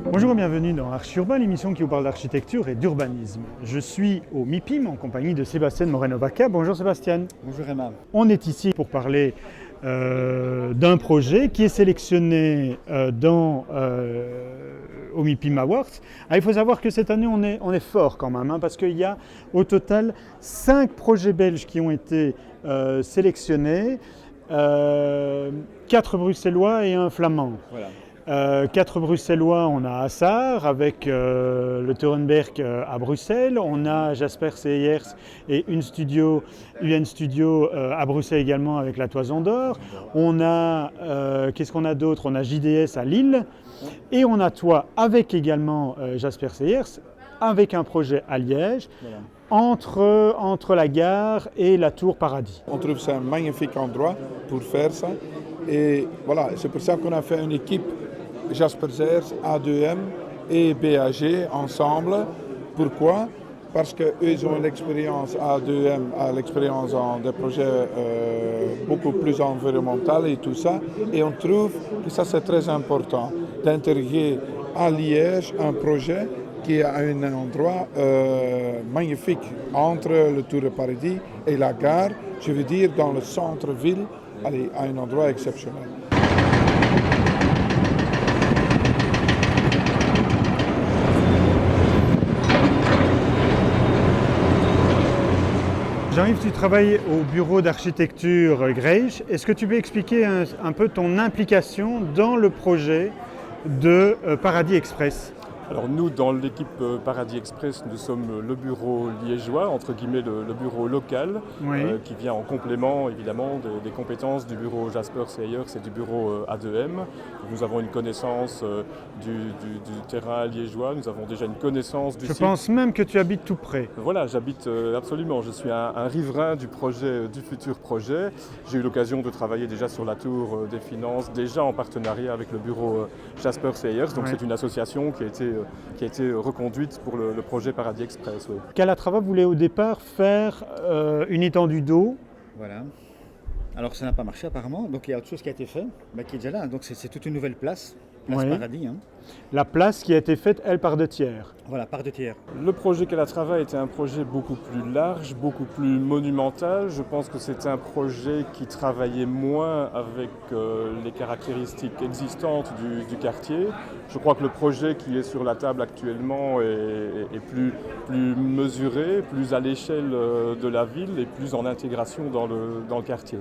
Bonjour et bienvenue dans Archi Urbain, l'émission qui vous parle d'architecture et d'urbanisme. Je suis au MIPIM en compagnie de Sébastien Moreno-Vaca. Bonjour Sébastien. Bonjour Emma. On est ici pour parler d'un projet qui est sélectionné au MIPIM Awards. Il faut savoir que cette année on est fort quand même, parce qu'il y a au total 5 projets belges qui ont été sélectionnés, 4 bruxellois et un flamand. Voilà. 4 bruxellois, on a Assar avec le Teurenberg à Bruxelles, on a Jasper Seyers et UN Studio à Bruxelles également avec la Toison d'Or. On a, qu'est-ce qu'on a d'autre? On a JDS à Lille et on a toi avec également Jasper Seyers avec un projet à Liège. Voilà. Entre la gare et la Tour Paradis. On trouve ça un magnifique endroit pour faire ça et voilà, c'est pour ça qu'on a fait une équipe Jasper Seyers, A2M et BAG ensemble. Pourquoi? Parce qu'eux ont l'expérience, A2M a l'expérience dans des projets beaucoup plus environnementaux et tout ça. Et on trouve que ça c'est très important d'intégrer à Liège un projet qui est à un endroit magnifique entre le Tour de Paradis et la gare, je veux dire dans le centre-ville, à un endroit exceptionnel. Jean-Yves, tu travailles au bureau d'architecture Greysch. Est-ce que tu peux expliquer un peu ton implication dans le projet de Paradis Express ? Alors nous, dans l'équipe Paradis Express, nous sommes le bureau liégeois, entre guillemets le bureau local, oui. Qui vient en complément évidemment des compétences du bureau Jasper Seyers et du bureau A2M. Nous avons une connaissance du terrain liégeois, nous avons déjà une connaissance du site. Je pense même que tu habites tout près. Voilà, j'habite absolument, je suis un riverain du futur projet. J'ai eu l'occasion de travailler déjà sur la tour des finances, déjà en partenariat avec le bureau Jasper Seyers, donc oui. C'est une association qui a été reconduite pour le projet Paradis Express. Oui. Calatrava voulait au départ faire une étendue d'eau. Voilà. Alors ça n'a pas marché apparemment, donc il y a autre chose qui a été fait, qui est déjà là. Donc c'est toute une nouvelle place oui. Paradis. Hein. La place qui a été faite, elle, par 2 tiers. Voilà, par 2 tiers. Le projet Calatrava était un projet beaucoup plus large, beaucoup plus monumental. Je pense que c'était un projet qui travaillait moins avec les caractéristiques existantes du quartier. Je crois que le projet qui est sur la table actuellement est plus mesuré, plus à l'échelle de la ville et plus en intégration dans le quartier.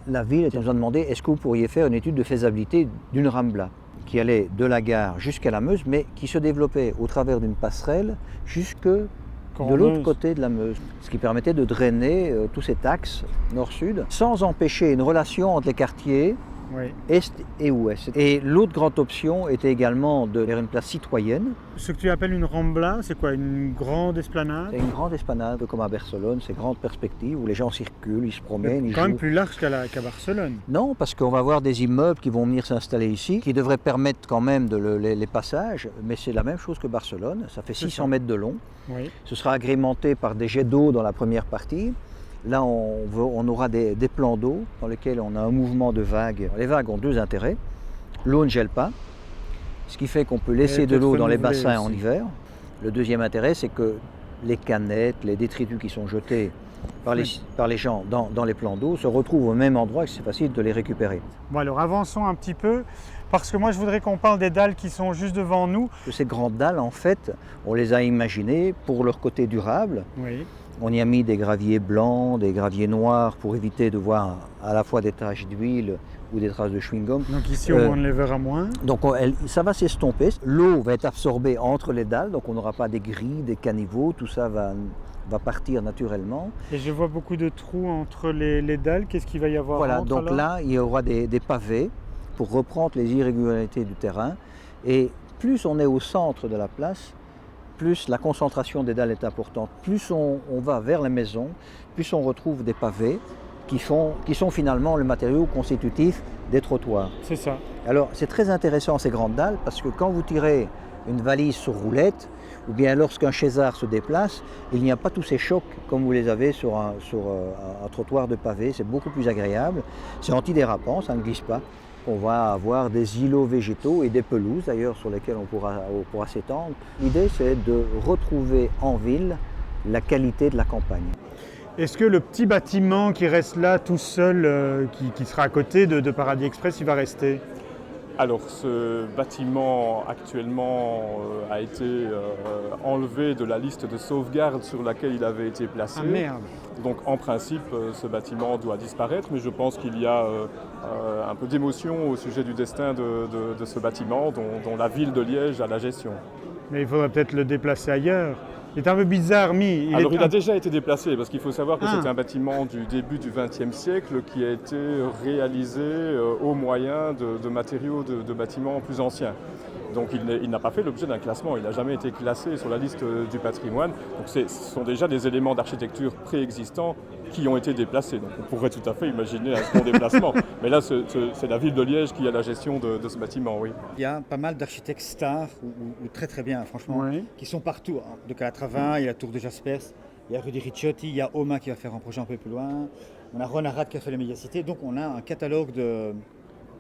La ville nous a demandé, est-ce que vous pourriez faire une étude de faisabilité d'une Rambla qui allait de la gare jusqu'à la Meuse, mais qui se développait au travers d'une passerelle jusque de l'autre côté de la Meuse, ce qui permettait de drainer tout cet axe nord-sud, sans empêcher une relation entre les quartiers oui. Est et ouest. Et l'autre grande option était également de faire une place citoyenne. Ce que tu appelles une Rambla, c'est quoi? Une grande esplanade? C'est une grande esplanade, comme à Barcelone, c'est grande perspective où les gens circulent, ils se promènent. C'est quand même plus large qu'à Barcelone. Non, parce qu'on va avoir des immeubles qui vont venir s'installer ici, qui devraient permettre quand même les passages, mais c'est la même chose que Barcelone, ça fait 600 mètres de long. Oui. Ce sera agrémenté par des jets d'eau dans la première partie. Là, on aura des plans d'eau dans lesquels on a un mouvement de vagues. Les vagues ont 2 intérêts. L'eau ne gèle pas, ce qui fait qu'on peut laisser de l'eau dans les bassins aussi. En hiver. Le deuxième intérêt, c'est que les canettes, les détritus qui sont jetés par les gens dans les plans d'eau se retrouvent au même endroit et c'est facile de les récupérer. Bon alors avançons un petit peu, parce que moi je voudrais qu'on parle des dalles qui sont juste devant nous. Ces grandes dalles, en fait, on les a imaginées pour leur côté durable. Oui. On y a mis des graviers blancs, des graviers noirs pour éviter de voir à la fois des taches d'huile ou des traces de chewing-gum. Donc ici on les verra moins. Donc ça va s'estomper. L'eau va être absorbée entre les dalles, donc on n'aura pas des grilles, des caniveaux, tout ça va partir naturellement. Et je vois beaucoup de trous entre les dalles, qu'est-ce qu'il va y avoir Voilà, entre, donc alors là il y aura des pavés pour reprendre les irrégularités du terrain. Et plus on est au centre de la place, plus la concentration des dalles est importante. Plus on va vers la maison, plus on retrouve des pavés qui sont finalement le matériau constitutif des trottoirs. C'est ça. Alors c'est très intéressant ces grandes dalles parce que quand vous tirez une valise sur roulette, ou bien lorsqu'un chézard se déplace, il n'y a pas tous ces chocs comme vous les avez sur un trottoir de pavé. C'est beaucoup plus agréable, c'est antidérapant, ça ne glisse pas. On va avoir des îlots végétaux et des pelouses d'ailleurs sur lesquelles on pourra s'étendre. L'idée c'est de retrouver en ville la qualité de la campagne. Est-ce que le petit bâtiment qui reste là tout seul, qui sera à côté de Paradis Express, il va rester ? Alors ce bâtiment actuellement a été enlevé de la liste de sauvegarde sur laquelle il avait été placé. Ah merde. Donc en principe ce bâtiment doit disparaître, mais je pense qu'il y a un peu d'émotion au sujet du destin de ce bâtiment dont la ville de Liège a la gestion. Mais il faudrait peut-être le déplacer ailleurs. Il est un peu bizarre mis. Il a déjà été déplacé parce qu'il faut savoir que c'est un bâtiment du début du XXe siècle qui a été réalisé au moyen de matériaux de bâtiments plus anciens. Donc il n'a pas fait l'objet d'un classement, il n'a jamais été classé sur la liste du patrimoine. Donc ce sont déjà des éléments d'architecture préexistants qui ont été déplacés. Donc on pourrait tout à fait imaginer un second déplacement. Mais là c'est la ville de Liège qui a la gestion de ce bâtiment, oui. Il y a pas mal d'architectes stars, ou très très bien franchement, qui sont partout. De Calatrava, il y a la tour de Jaspers, il y a Rudy Ricciotti, il y a Oma qui va faire un projet un peu plus loin, on a Ron Arad qui a fait les mégacités. Donc on a un catalogue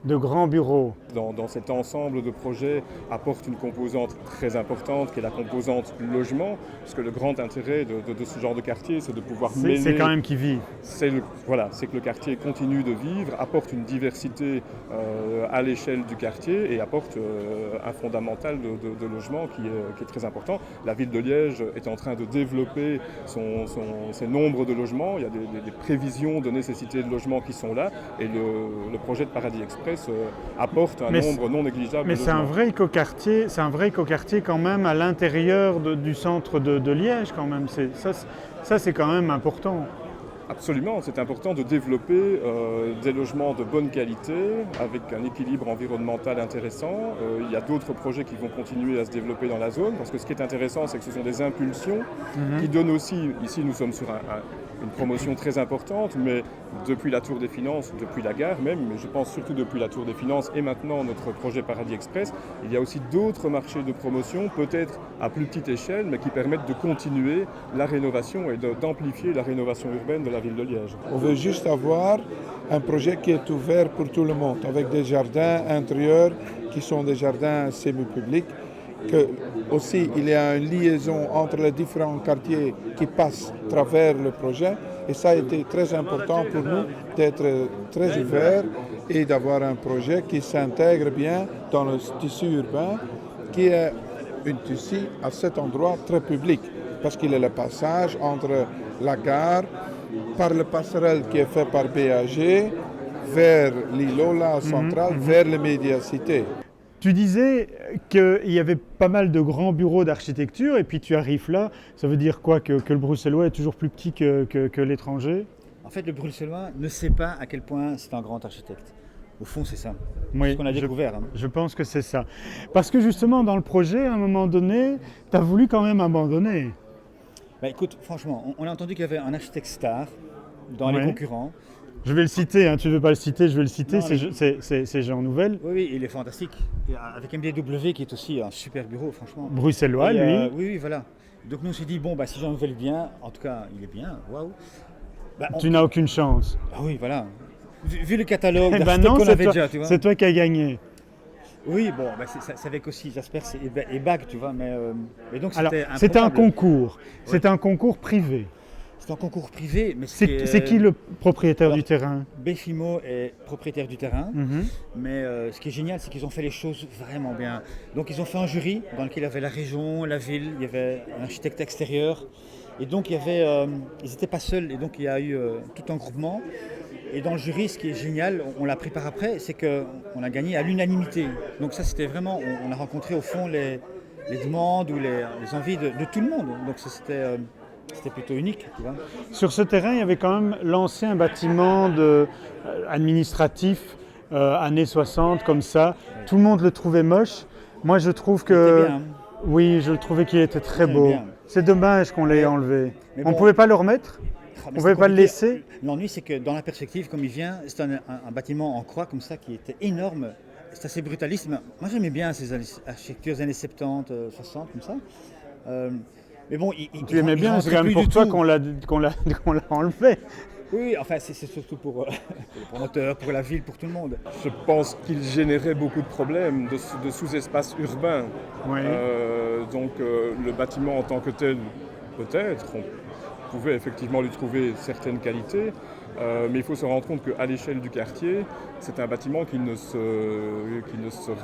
de grands bureaux. Dans cet ensemble de projets apporte une composante très importante qui est la composante logement, parce que le grand intérêt de ce genre de quartier, c'est de pouvoir mêler... C'est quand même qui vit. C'est que le quartier continue de vivre, apporte une diversité à l'échelle du quartier et apporte un fondamental de logement qui est très important. La ville de Liège est en train de développer ses nombres de logements, il y a des prévisions de nécessité de logement qui sont là, et le projet de Paradis Express apporte un nombre non négligeable mais de c'est un vrai écoquartier quand même à l'intérieur du centre de Liège quand même. Ça c'est quand même important. Absolument, c'est important de développer des logements de bonne qualité avec un équilibre environnemental intéressant. Il y a d'autres projets qui vont continuer à se développer dans la zone parce que ce qui est intéressant, c'est que ce sont des impulsions qui donnent aussi, ici nous sommes sur une promotion très importante, mais depuis la Tour des Finances, depuis la gare même, mais je pense surtout depuis la Tour des Finances et maintenant notre projet Paradis Express, il y a aussi d'autres marchés de promotion, peut-être à plus petite échelle, mais qui permettent de continuer la rénovation et d'amplifier la rénovation urbaine de la ville de Liège. On veut juste avoir un projet qui est ouvert pour tout le monde, avec des jardins intérieurs qui sont des jardins semi-publics, que aussi il y a une liaison entre les différents quartiers qui passent à travers le projet, et ça a été très important pour nous d'être très ouverts et d'avoir un projet qui s'intègre bien dans le tissu urbain, qui est un tissu à cet endroit très public, parce qu'il est le passage entre la gare, par le passerelle qui est fait par BAG, vers l'îlot central, vers les médiacités. Tu disais qu'il y avait pas mal de grands bureaux d'architecture et puis tu arrives là, ça veut dire quoi, que le bruxellois est toujours plus petit que l'étranger ? En fait, le bruxellois ne sait pas à quel point c'est un grand architecte. Au fond, c'est ça. Oui, c'est ce qu'on a découvert. Je pense que c'est ça. Parce que justement, dans le projet, à un moment donné, tu as voulu quand même abandonner. Bah, écoute, franchement, on a entendu qu'il y avait un architecte star dans les concurrents. Je vais le citer, hein, tu ne veux pas le citer, je vais le citer, c'est Jean Nouvel. Oui, il est fantastique. Et avec MDW qui est aussi un super bureau, franchement. Bruxellois, lui. Oui, voilà. Donc nous on s'est dit, bon, si Jean Nouvel vient, en tout cas, il est bien, waouh. Tu n'as aucune chance. Ah oui, voilà. Vu le catalogue d'architectes qu'on avait déjà, tu vois. C'est toi qui as gagné. Oui, bon, c'est avec aussi Jaspers et Bag, tu vois, mais donc c'était c'était un concours. Ouais. C'était un concours privé. C'est un concours privé, mais c'est qui le propriétaire du terrain ? Befimo est propriétaire du terrain, mais ce qui est génial, c'est qu'ils ont fait les choses vraiment bien. Donc ils ont fait un jury dans lequel il y avait la région, la ville, il y avait un architecte extérieur, et donc ils n'étaient pas seuls, et donc il y a eu tout un groupement. Et dans le jury, ce qui est génial, on l'a pris par après, c'est qu'on a gagné à l'unanimité. Donc ça, c'était vraiment, on a rencontré au fond les demandes ou les envies de tout le monde. Donc ça, c'était plutôt unique, tu vois. Sur ce terrain, il y avait quand même l'ancien bâtiment administratif, années 60, comme ça. Tout le monde le trouvait moche. Moi, je trouve que... Bien. Oui, je trouvais qu'il était très beau. Bien. C'est dommage qu'on l'ait enlevé. On ne pouvait pas le remettre ? On ne pouvait pas le laisser. L'ennui, c'est que dans la perspective, comme il vient, c'est un bâtiment en croix comme ça qui était énorme. C'est assez brutaliste. Moi, j'aimais bien ces architectures des années 70, 60, comme ça. Mais bon, tu aimais bien, c'est quand même pour toi qu'on l'a enlevé. Oui, enfin, c'est surtout pour les promoteurs, pour la ville, pour tout le monde. Je pense qu'il générait beaucoup de problèmes de sous-espace urbain. Oui. Donc le bâtiment en tant que tel, peut-être, on pouvait effectivement lui trouver certaines qualités, mais il faut se rendre compte qu'à l'échelle du quartier, c'est un bâtiment qui ne se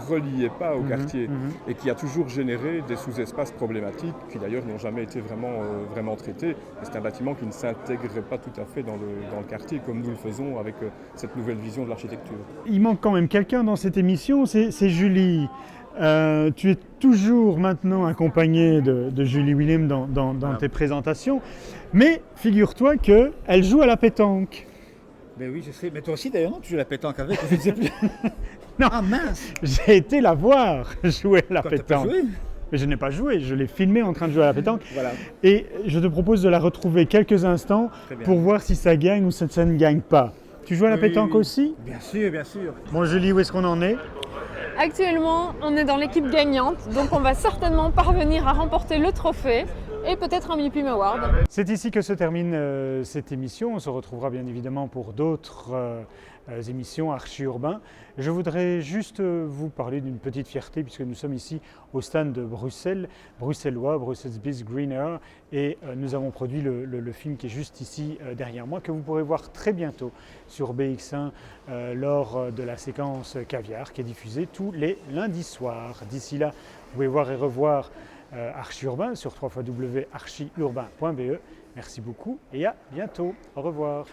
reliait pas au quartier et qui a toujours généré des sous-espaces problématiques qui d'ailleurs n'ont jamais été vraiment traités. C'est un bâtiment qui ne s'intégrait pas tout à fait dans le quartier comme nous le faisons avec cette nouvelle vision de l'architecture. Il manque quand même quelqu'un dans cette émission, c'est Julie. Tu es toujours maintenant accompagnée de Julie Willem dans tes présentations, mais figure-toi qu'elle joue à la pétanque. Ben oui, je sais. Mais toi aussi, d'ailleurs, non, tu joues à la pétanque avec, je ne sais plus. Non, ah mince. J'ai été la voir jouer à la pétanque. T'as pas joué ? Mais je n'ai pas joué, je l'ai filmé en train de jouer à la pétanque. Voilà. Et je te propose de la retrouver quelques instants pour voir si ça gagne ou si ça ne gagne pas. Tu joues à la pétanque aussi ? Bien sûr, bien sûr. Bon Julie, où est-ce qu'on en est ? Actuellement, on est dans l'équipe gagnante, donc on va certainement parvenir à remporter le trophée et peut-être un MIPIM Award. C'est ici que se termine cette émission. On se retrouvera bien évidemment pour d'autres émissions archi-urbains. Je voudrais juste vous parler d'une petite fierté puisque nous sommes ici au stand de Bruxelles, bruxellois, Brussels Biz Greener, et nous avons produit le film qui est juste ici derrière moi, que vous pourrez voir très bientôt sur BX1 lors de la séquence Caviar qui est diffusée tous les lundis soirs. D'ici là, vous pouvez voir et revoir Archi-Urbain sur www.archiurbain.be. Merci beaucoup et à bientôt. Au revoir.